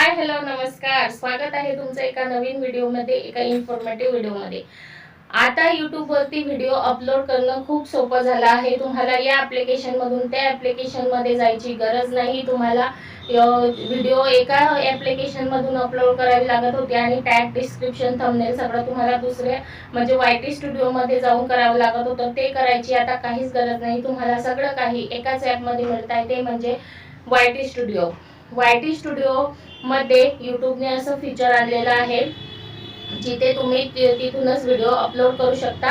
Hi hello नमस्कार, स्वागत आहे तुमचं एका नवीन व्हिडिओमध्ये, एका इन्फॉर्मेटिव्ह व्हिडिओमध्ये। आता YouTube वरती व्हिडिओ अपलोड करणं खूप सोपं झालं आहे। तुम्हाला या ॲप्लिकेशन मधून त्या ॲप्लिकेशन मध्ये जायची गरज नाही। तुम्हाला व्हिडिओ एका ॲप्लिकेशन मधून अपलोड करावी लागत होती आणि टॅग, डिस्क्रिप्शन, थंबनेल सगळं तुम्हाला दुसरे म्हणजे YT स्टुडिओ मध्ये जाऊन करावं लागत होतं। ते करायची आता काहीच गरज नाही। तुम्हाला सगळं काही एकाच ॲप मध्ये मिळतंय, ते म्हणजे YT स्टुडिओ। YT स्टुडिओ मध्ये YouTubeने असं फीचर आणलेलं आहे जिथे तुम्ही तिथूनच व्हिडिओ अपलोड करू शकता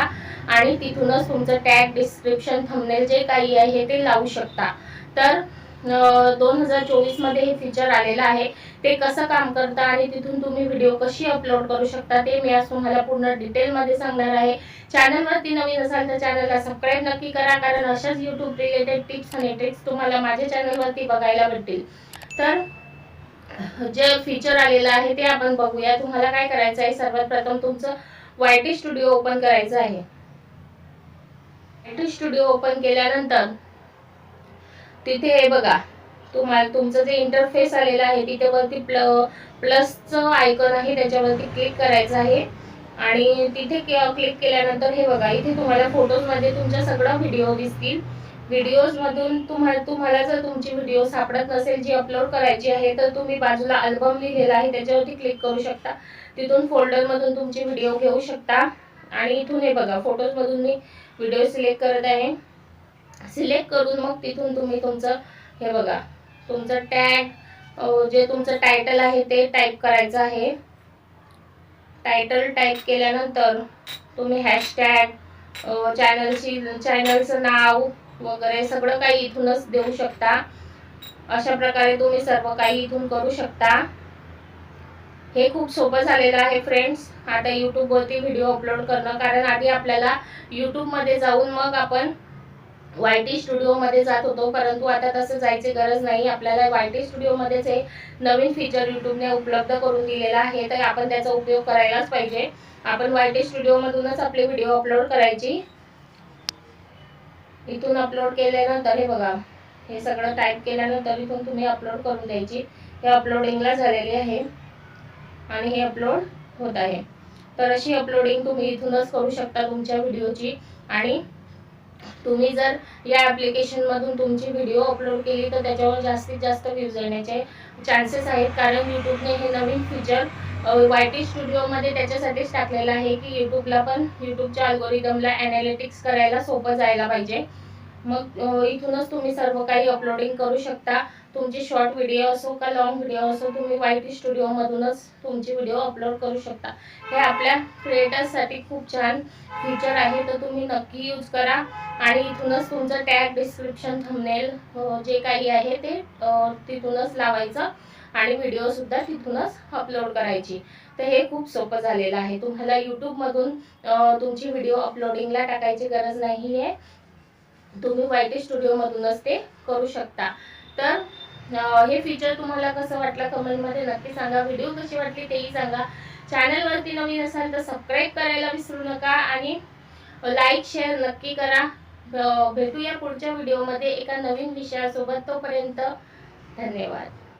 आणि तिथूनच तुमचं टॅग, डिस्क्रिप्शन, थंबनेल जे काही आहे ते लावू शकता। तर 2024 मध्ये हे फीचर आलेलं आहे। ते कसं काम करतं आणि तिथून तुम्ही व्हिडिओ कशी अपलोड करू शकता ते मी आज तुम्हाला पूर्ण डिटेल मध्ये सांगणार आहे। चॅनलवरती नवीन असाल तर चॅनलला सबस्क्राइब नक्की करा, कारण अशाच YouTube रिलेटेड टिप्स आणि ट्रिक्स तुम्हाला माझ्या चॅनलवरती बघायला भेटतील। तर जे फीचर आलेलं आहे ते आपण बघूया। तुम्हाला काय करायचं आहे, सर्वात प्रथम तुमचं YT स्टुडिओ ओपन करायचं आहे। YT स्टुडिओ ओपन केल्यानंतर तिथे हे बघा, तुम्हाला तुमचं जे इंटरफेस आलेलं आहे तिथे वरती प्लसचं आयकॉन आहे, त्याच्यावरती क्लिक करायचं आहे आणि तिथे क्लिक केल्यानंतर हे बघा, इथे तुम्हाला फोटोज मध्ये तुमच्या सगळं व्हिडिओ दिसतील। व्हिडिओज मधून तुम्हाला जर तुमची व्हिडिओ सापडत नसेल जी अपलोड करायची आहे, तर तुम्ही बाजूला अल्बम लिहिलेला आहे त्याच्यावरती क्लिक करू शकता। तिथून फोल्डर मधून तुमची व्हिडिओ घेऊ शकता आणि इथून हे बघा, फोटोज मधून मी व्हिडिओ सिलेक्ट करत आहे। सिलेक्ट करून मग तिथून तुम्ही तुमचं हे बघा, तुमचं टॅग, जे तुमचं टायटल आहे ते टाइप करायचं आहे। टायटल टाइप केल्यानंतर तुम्ही हॅशटॅग, चॅनलचं नाव वगैरे सगळं काही इथूनच देऊ शकता। अशा प्रकारे तुम्ही सर्व काही इथून करू शकता। हे खूप सोपं झालेलं आहे फ्रेंड्स, आता YouTube वरती व्हिडिओ अपलोड करणं। कारण आधी आपल्याला YouTube मध्ये जाऊन मग आपण YT स्टुडिओ मध्ये जात होतो, परंतु आता तसं जायची गरज नाही। आपल्याला YT स्टुडिओ मध्येच हे नवीन फीचर YouTubeने उपलब्ध करून दिलेला आहे, तर आपण त्याचा उपयोग करायलाच पाहिजे। आपण YT स्टुडिओ मधूनच आपले व्हिडिओ अपलोड करायची। इथून अपलोड केल्यानंतर हे बघा, हे सगळं टाइप केल्यानंतर इथून तुम्ही अपलोड करून द्यायची। हे अपलोडिंगला झालेले आहे आणि हे अपलोड होत आहे। तर अशी अपलोडिंग तुम्ही इथूनच करू शकता तुमच्या व्हिडिओची। आणि तुम्ही जर या ॲप्लिकेशन मधून तुमची व्हिडिओ अपलोड केली तर त्याच्यावर जास्तीत जास्त व्ह्यूज येण्याचे चान्सेस आहेत, कारण YouTubeने हे नवीन फीचर YT स्टुडिओ मध्ये त्याच्यासाठीच टाकलेलं आहे की YouTubeला पण YouTubeच्या अल्गोरिदमला एनालिटिक्स करायला सोपं जायला पाहिजे। मग इथूनच तुम्ही सर्व काही अपलोडिंग करू शकता। तुमची शॉर्ट व्हिडिओ असो का लॉंग व्हिडिओ असो, तुम्ही YT स्टुडिओ मधूनच तुमची व्हिडिओ अपलोड करू शकता। हे आपल्या क्रिएटर्ससाठी खूप छान फीचर आहे, तर तुम्ही नक्की यूज करा आणि इथूनच तुमचं टॅग, डिस्क्रिप्शन, थंबनेल जे काही आहे ते तिथूनच लावायचं आणि व्हिडिओ सुद्धा तिथूनच अपलोड करायची। तर हे खूप सोपं झालेलं आहे। तुम्हाला YouTube मधून तुमची व्हिडिओ अपलोडिंगला टाकायची गरज नाही आहे, तुम्ही YT स्टुडिओ मधूनच ते करू शकता। तर हे फीचर तुम्हाला कसं वाटलं कमेंट मध्ये नक्की सांगा। व्हिडिओ कशी वाटली तेही सांगा। चॅनलवरती नवीन असाल तर सबस्क्राइब करायला विसरू नका आणि लाईक शेअर नक्की करा। भेटूया पुढच्या व्हिडिओमध्ये एका नवीन विषयासोबत, तोपर्यंत धन्यवाद।